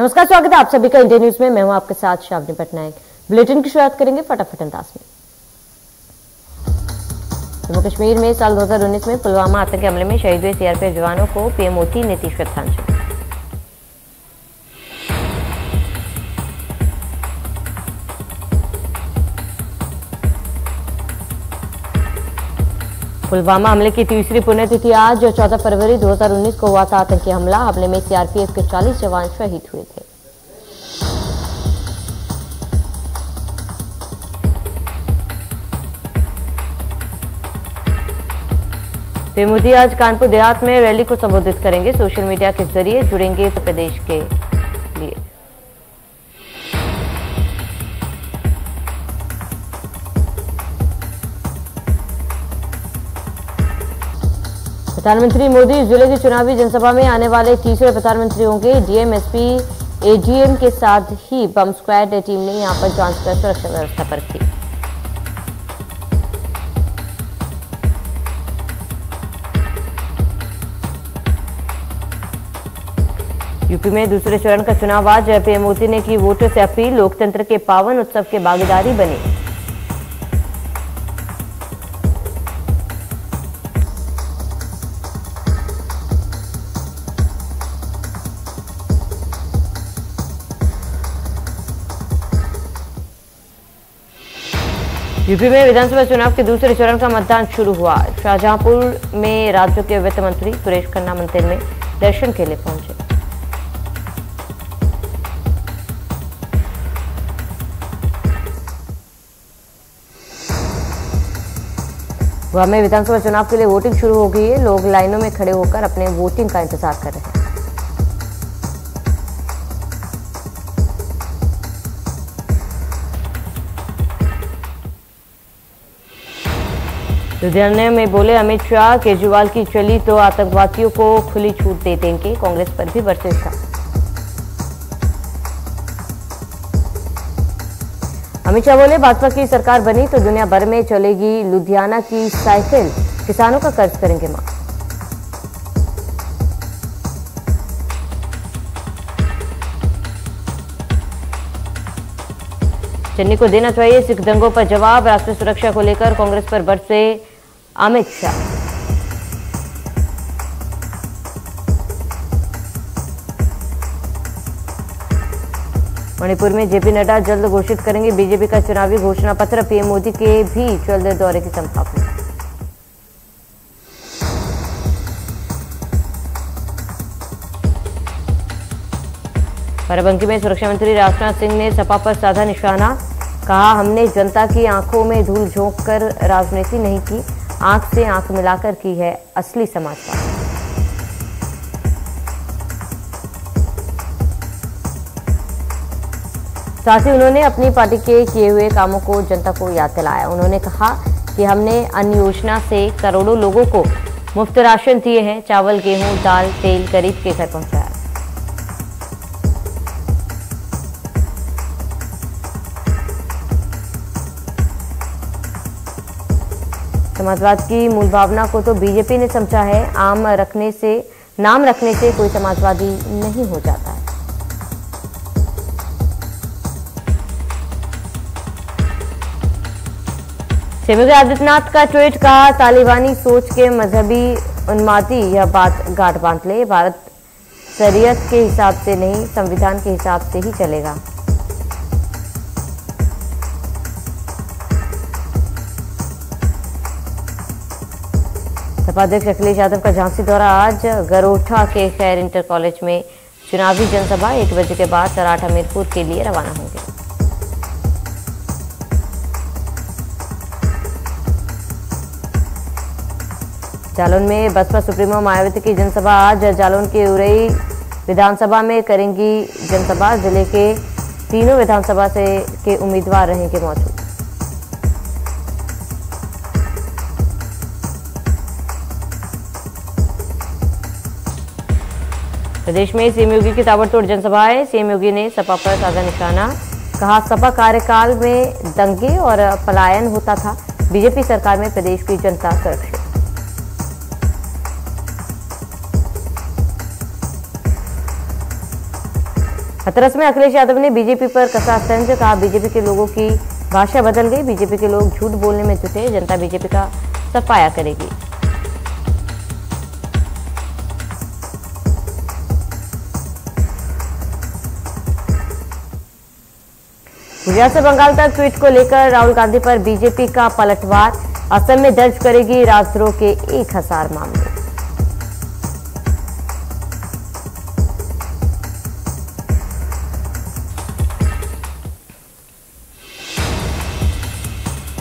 नमस्कार, स्वागत है आप सभी का इंडिया न्यूज में। मैं हूं आपके साथ शावनी पटनायक। बुलेटिन की शुरुआत करेंगे फटाफट अंदाज में। जम्मू कश्मीर में साल 2019 में पुलवामा आतंकी हमले में शहीद हुए सीआरपीएफ जवानों को पीएम मोदी ने दी श्रद्धांजलि। पुलवामा हमले की तीसरी पुण्यतिथि आज 14 फरवरी 2019 को हुआ था आतंकी हमला। हमले में सीआरपीएफ के 40 जवान शहीद हुए थे। पीएम मोदी आज कानपुर देहात में रैली को संबोधित करेंगे। सोशल मीडिया के जरिए जुड़ेंगे उत्तर प्रदेश के लिए। प्रधानमंत्री मोदी जिले की चुनावी जनसभा में आने वाले तीसरे प्रधानमंत्री होंगे। डीएम, एसपी, एडीएम के साथ ही बम स्क्वाड टीम ने यहां पर जांच कर सुरक्षा व्यवस्था परखी। यूपी में दूसरे चरण का चुनाव आज। पीएम मोदी ने की वोटर से अपील, लोकतंत्र के पावन उत्सव के भागीदारी बने। यूपी में विधानसभा चुनाव के दूसरे चरण का मतदान शुरू हुआ। शाहजहांपुर में राज्य के वित्त मंत्री सुरेश खन्ना मंदिर में दर्शन के लिए पहुंचे। गोवा में विधानसभा चुनाव के लिए वोटिंग शुरू हो गई है। लोग लाइनों में खड़े होकर अपने वोटिंग का इंतजार कर रहे हैं। लुधियाना में बोले अमित शाह, केजरीवाल की चली तो आतंकवादियों को खुली छूट दे देंगे। कांग्रेस पर भी बरसे शाह। अमित शाह बोले भाजपा की सरकार बनी तो दुनिया भर में चलेगी लुधियाना की साइकिल, किसानों का कर्ज करेंगे माफ। चन्नी को देना चाहिए सिख दंगों पर जवाब। राष्ट्रीय सुरक्षा को लेकर कांग्रेस पर बरसे अमित शाह। मणिपुर में जेपी नड्डा जल्द घोषित करेंगे बीजेपी का चुनावी घोषणा पत्र। पीएम मोदी के भी जल्द दौरे की संभावना। बाराबंकी में सुरक्षा मंत्री राजनाथ सिंह ने सपा पर साधा निशाना। कहा, हमने जनता की आंखों में धूल झोंक कर राजनीति नहीं की, आंख से आंख मिलाकर की है असली समाजवाद। साथ ही उन्होंने अपनी पार्टी के किए हुए कामों को जनता को याद दिलाया। उन्होंने कहा कि हमने अन्न योजना से करोड़ों लोगों को मुफ्त राशन दिए हैं। चावल, गेहूं, दाल, तेल गरीब के घर पहुंचाया। समाजवाद की मूल भावना को तो बीजेपी ने समझा है। नाम रखने से कोई समाजवादी नहीं हो जाता है। सीएम योगी आदित्यनाथ का ट्वीट। कहा, तालिबानी सोच के मजहबी उन्मादी यह बात गांठ बांध ले। भारत शरीयत के हिसाब से नहीं, संविधान के हिसाब से ही चलेगा। सपा अध्यक्ष अखिलेश यादव का झांसी दौरा आज। गरोठा के खैर इंटर कॉलेज में चुनावी जनसभा। 1 बजे के बाद सराठ हमीरपुर के लिए रवाना होंगे। जालौन में बसपा सुप्रीमो मायावती की जनसभा आज। जालौन के उरई विधानसभा में करेंगी जनसभा। जिले के तीनों विधानसभा से के उम्मीदवार रहेंगे मौजूद। प्रदेश में सीएम योगी की ताबड़तोड़ जनसभाएं। सीएम योगी ने सपा पर साधा निशाना। कहा, सपा कार्यकाल में दंगे और पलायन होता था। बीजेपी सरकार में प्रदेश की जनता सुरक्षित। हथरस में अखिलेश यादव ने बीजेपी पर कसा तंज, कहा बीजेपी के लोगों की भाषा बदल गई, बीजेपी के लोग झूठ बोलने में जुटे, जनता बीजेपी का सफाया करेगी। गुजरात से बंगाल तक ट्वीट को लेकर राहुल गांधी पर बीजेपी का पलटवार, असम में दर्ज करेगी राजद्रोह के 1000 मामले।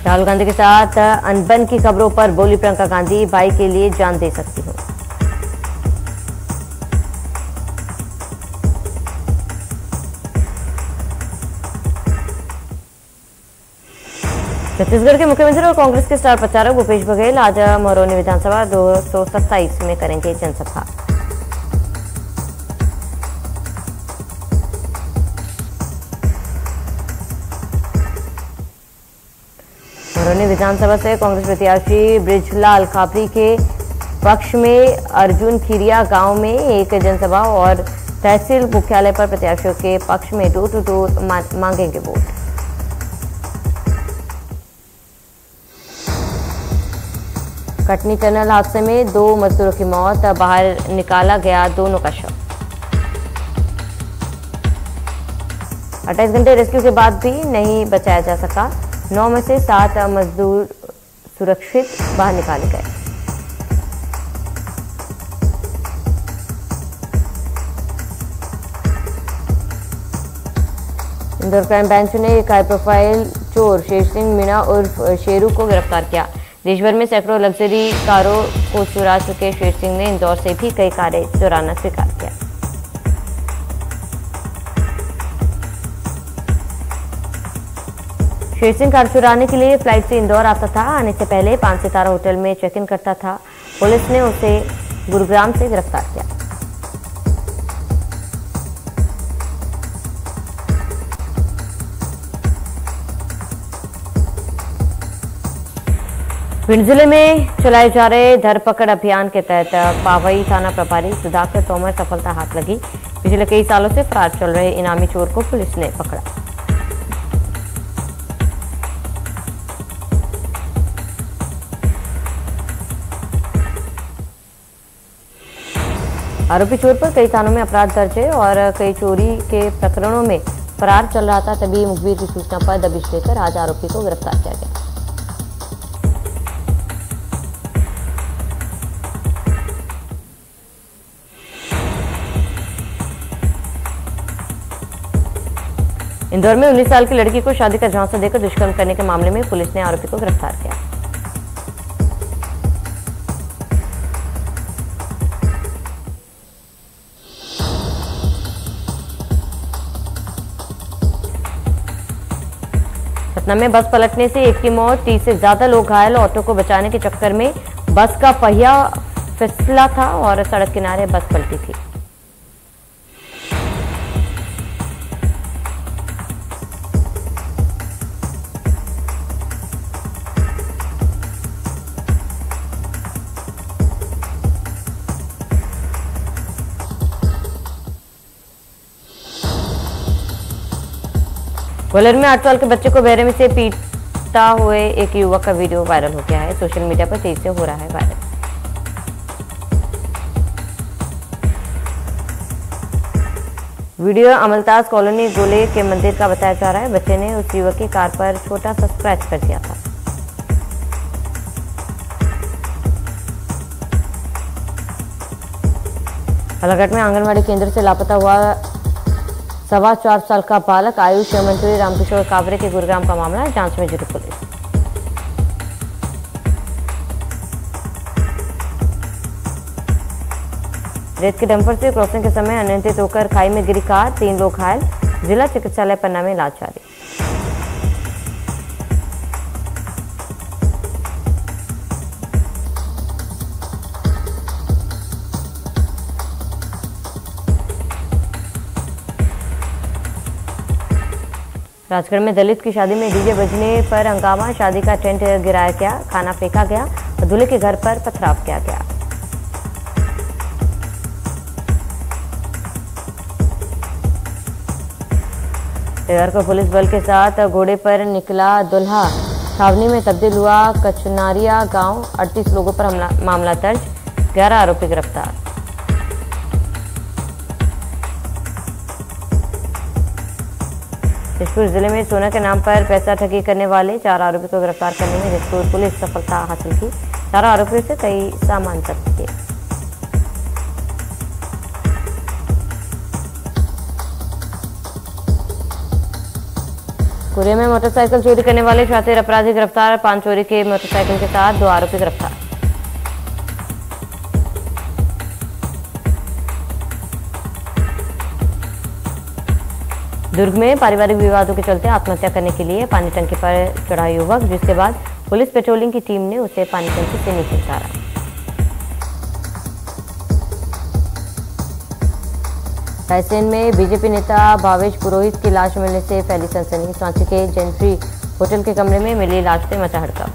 राहुल गांधी के साथ अनबन की खबरों पर बोली प्रियंका गांधी, भाई के लिए जान दे सकती हूं। छत्तीसगढ़ के मुख्यमंत्री और कांग्रेस के स्टार प्रचारक भूपेश बघेल आज मरौनी विधानसभा 227 में करेंगे जनसभा। मरौनी विधानसभा से कांग्रेस प्रत्याशी बृजलाल खापरी के पक्ष में अर्जुन खीरिया गांव में एक जनसभा और तहसील मुख्यालय पर प्रत्याशियों के पक्ष में डोर टू डोर मांगेंगे वोट। कटनी टनल हादसे में 2 मजदूरों की मौत, बाहर निकाला गया दोनों का शव। 28 घंटे रेस्क्यू के बाद भी नहीं बचाया जा सका, 9 में से 7 मजदूर सुरक्षित बाहर निकाले गए। इंदौर क्राइम ब्रांच ने एक हाई प्रोफाइल चोर शेर सिंह मीणा उर्फ शेरू को गिरफ्तार किया। देश भर में सैकड़ों लग्जरी कारों को चुरा चुके शेर सिंह ने इंदौर से भी कई कारें चुराना स्वीकार किया। शेर सिंह कार चुराने के लिए फ्लाइट से इंदौर आता था। आने से पहले 5 सितारा होटल में चेक इन करता था। पुलिस ने उसे गुरुग्राम से गिरफ्तार किया। भिंड जिले में चलाए जा रहे धरपकड़ अभियान के तहत पावई थाना प्रभारी सुधाकर तोमर सफलता हाथ लगी। पिछले कई सालों से फरार चल रहे इनामी चोर को पुलिस ने पकड़ा। आरोपी चोर पर कई थानों में अपराध दर्ज है और कई चोरी के प्रकरणों में फरार चल रहा था। तभी मुखबिर की सूचना पर दबिश देकर आज आरोपी को गिरफ्तार किया गया। इंदौर में 19 साल की लड़की को शादी का झांसा देकर दुष्कर्म करने के मामले में पुलिस ने आरोपी को गिरफ्तार किया। सतना में बस पलटने से एक की मौत, 30 से ज्यादा लोग घायल। ऑटो को बचाने के चक्कर में बस का पहिया फिसला था और सड़क किनारे बस पलटी थी। ग्वालियर में 8 साल के बच्चे को बेरहमी से पीटता हुए एक युवक का वीडियो वायरल हो गया है। सोशल मीडिया पर तेजी से हो रहा है वायरल। वीडियो अमलताज कॉलोनी गोले के मंदिर का बताया जा रहा है। बच्चे ने उस युवक की कार पर छोटा सा स्क्रैच कर दिया था। बालाघाट में आंगनवाड़ी केंद्र से लापता हुआ 4.25 साल का बालक, आयुष मंत्री रामकिशोर कावरे के गुरुग्राम का मामला, जांच में जुटी पुलिस। रेत के डंपर से क्रॉसिंग के समय अनियंत्रित होकर खाई में गिरी कार, 3 लोग घायल। जिला चिकित्सालय पन्ना में इलाज जारी। राजगढ़ में दलित की शादी में डीजे बजने पर हंगामा, शादी का टेंट गिराया गया, खाना फेंका गया और दूल्हे के घर पर पथराव किया गया। रविवार को पुलिस बल के साथ घोड़े पर निकला दुल्हा छावनी में तब्दील हुआ कचनारिया गांव। 38 लोगों पर मामला दर्ज, 11 आरोपी गिरफ्तार। जशपुर जिले में सोना के नाम पर पैसा ठगी करने वाले 4 आरोपी को गिरफ्तार करने में जशपुर पुलिस सफलता हासिल की। 4 आरोपियों से कई सामान जब्त किए। कोरिया में मोटरसाइकिल चोरी करने वाले शातिर अपराधी गिरफ्तार। 5 चोरी के मोटरसाइकिल के साथ 2 आरोपी गिरफ्तार। दुर्ग में पारिवारिक विवादों के चलते आत्महत्या करने के लिए पानी टंकी पर चढ़ा युवक, जिसके बाद पुलिस पेट्रोलिंग की टीम ने उसे पानी टंकी से नीचे उतारा। रायसेन में बीजेपी नेता भावेश पुरोहित की लाश मिलने से फैली सनसनी। सांची के जेंट्री होटल के कमरे में मिली लाश से मचा हड़कंप।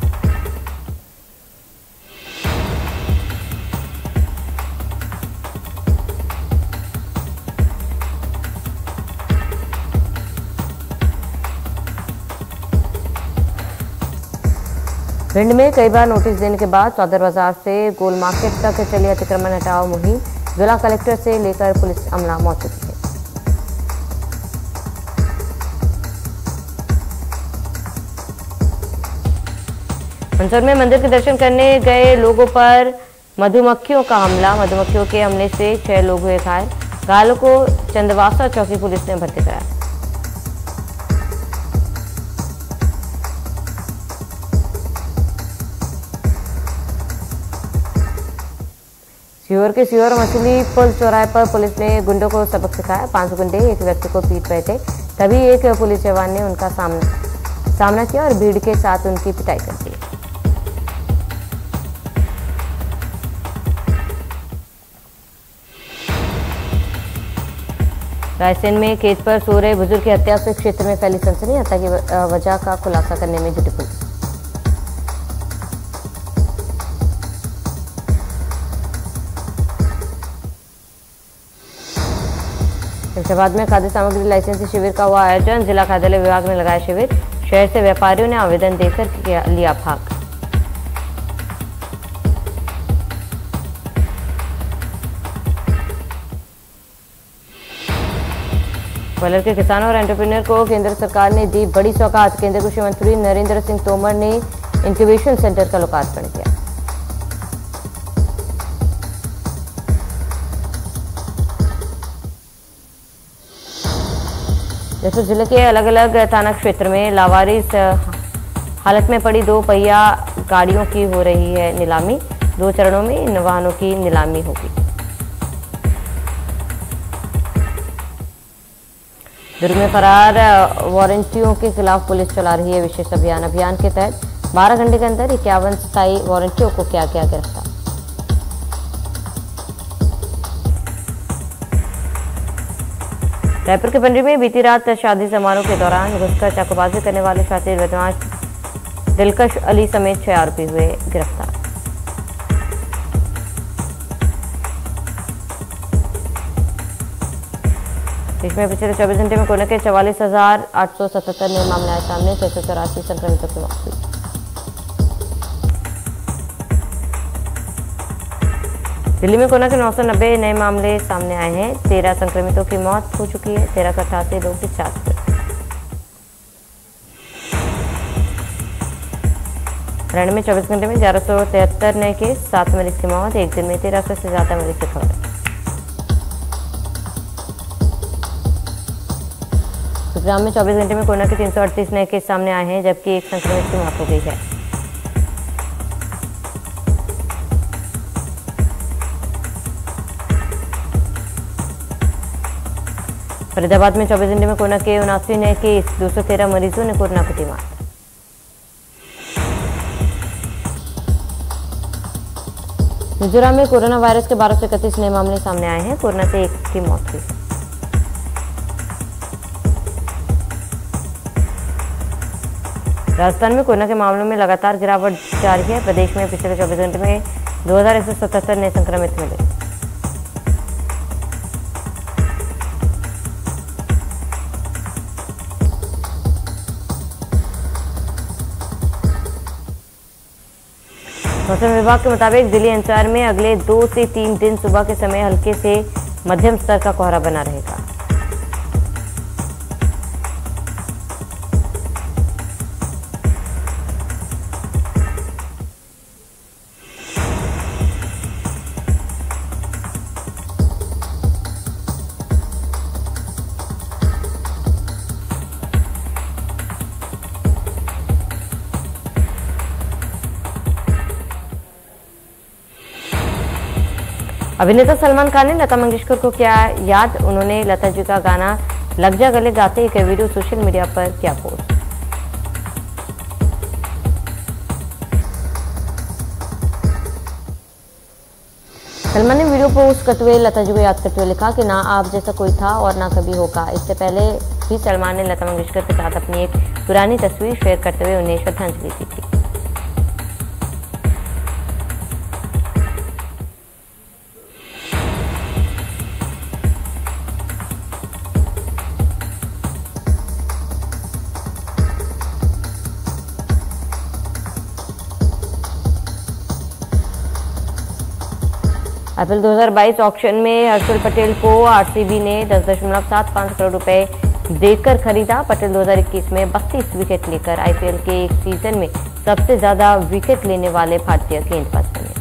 भिंड में कई बार नोटिस देने के बाद सौदर बाजार से गोल मार्केट तक चली अतिक्रमण हटाओ मुहिम। जिला कलेक्टर से लेकर पुलिस अमला मौजूद है। मंदसौर में मंदिर के दर्शन करने गए लोगों पर मधुमक्खियों का हमला। मधुमक्खियों के हमले से 6 लोग हुए घायल। घायलों को चंदवासा चौकी पुलिस ने भर्ती कराया। सीहोर के सीहोर मछली पुल चौराहे पर पुलिस ने गुंडों को सबक सिखाया। 5 गुंडे एक व्यक्ति को पीट रहे थे, तभी एक पुलिस जवान ने उनका सामना किया और भीड़ के साथ उनकी पिटाई कर दी। रायसेन में खेत पर सो रहे बुजुर्ग की हत्या से क्षेत्र में फैली सनसनी। हत्या की वजह का खुलासा करने में जुटी पुलिस। फैजाबाद में खाद्य सामग्री लाइसेंसी शिविर का हुआ आयोजन। जिला खाद्यालय विभाग ने लगाया शिविर। शहर से व्यापारियों ने आवेदन देकर लिया भाग। ग्वालियर के किसानों और एंटरप्रेन्योर को केंद्र सरकार ने दी बड़ी सौगात। केंद्रीय कृषि मंत्री नरेंद्र सिंह तोमर ने इंक्यूबेशन सेंटर का लोकार्पण किया। जशपुर जिले के अलग अलग थाना क्षेत्र में लावारिस हालत में पड़ी 2 पहिया गाड़ियों की हो रही है नीलामी। 2 चरणों में इन वाहनों की नीलामी होगी। दुर्ग में फरार वारंटियों के खिलाफ पुलिस चला रही है विशेष अभियान। अभियान के तहत 12 घंटे के अंदर 51 स्थायी वारंटियों को किया गया गिरफ्तार। रायपुर के पंडरी में बीती रात शादी समारोह के दौरान घुसकर चाकूबाजी करने वाले शातिर बदमाश दिलकश अली समेत 6 आरोपी हुए गिरफ्तार। देश में पिछले 24 घंटे में कोरोना के 44,877 नए मामले आए सामने। 684 संक्रमितों की मौत हुई। दिल्ली में कोरोना के 990 नए मामले सामने आए हैं। 13 संक्रमितों की मौत हो चुकी है। 1388 लोग डिस्चार्ज हुए। हरियाणा में 24 घंटे में 1173 नए केस, 7 मरीज की मौत। एक दिन में 1300 से ज्यादा मरीज की खबर। गुरुग्राम में 24 घंटे में कोरोना के 338 नए केस सामने आए हैं, जबकि एक संक्रमित की मौत हो गई है। फरीदाबाद में 24 घंटे में कोरोना के 79 नए केस, 213 मरीजों ने कोरोना को दी मात। मिजोरम में कोरोना वायरस के 1231 नए मामले सामने आए हैं। कोरोना से 1 की मौत हुई। राजस्थान में कोरोना के मामलों में लगातार गिरावट जारी है। प्रदेश में पिछले 24 घंटे में 2177 नए संक्रमित मिले। मौसम विभाग के मुताबिक दिल्ली एनसीआर में अगले 2 से 3 दिन सुबह के समय हल्के से मध्यम स्तर का कोहरा बना रहेगा। अभिनेता सलमान खान ने लता मंगेशकर को किया याद। उन्होंने लता जी का गाना लग जा गले गाते एक वीडियो सोशल मीडिया पर किया पोस्ट। सलमान ने वीडियो पोस्ट करते हुए लता जी को याद करते हुए लिखा कि ना आप जैसा कोई था और ना कभी होगा। इससे पहले भी सलमान ने लता मंगेशकर के साथ अपनी एक पुरानी तस्वीर शेयर करते हुए उन्हें श्रद्धांजलि दी थी। IPL 2022 ऑक्शन में हर्षल पटेल को आरसीबी ने 10.75 करोड़ रुपए देकर खरीदा। पटेल 2021 में 32 विकेट लेकर आईपीएल के एक सीजन में सबसे ज्यादा विकेट लेने वाले भारतीय गेंदबाज बने।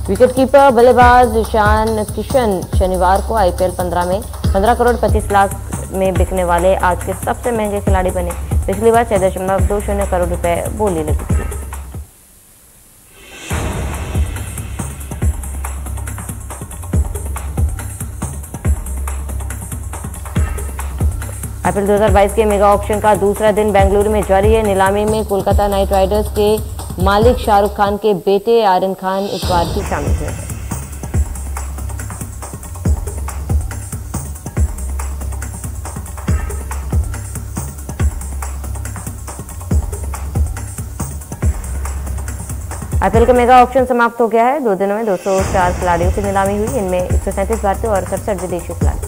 विकेटकीपर बल्लेबाज ईशान किशन शनिवार को आईपीएल 15 में 15 करोड़ 25 लाख में बिकने वाले आज के सबसे महंगे खिलाड़ी बने। पिछली बार 6.20 करोड़ रुपए बोली लगी थी। आईपीएल 2022 के मेगा ऑक्शन का दूसरा दिन बेंगलुरु में जारी है। नीलामी में कोलकाता नाइट राइडर्स के मालिक शाहरुख खान के बेटे आर्यन खान इस बार भी शामिल हुए हैं। आईपीएल का मेगा ऑक्शन समाप्त हो गया है। 2 दिनों में 204 खिलाड़ियों की नीलामी हुई। इनमें 137 भारतीय और 67 विदेशी खिलाड़ी।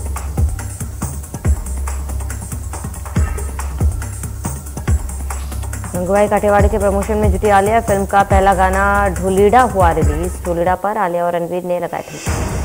गंगूबाई काठियावाड़ी के प्रमोशन में जुटी आलिया। फिल्म का पहला गाना ढोलीडा हुआ रिलीज। ढोलीडा पर आलिया और रणवीर ने लगाए थे।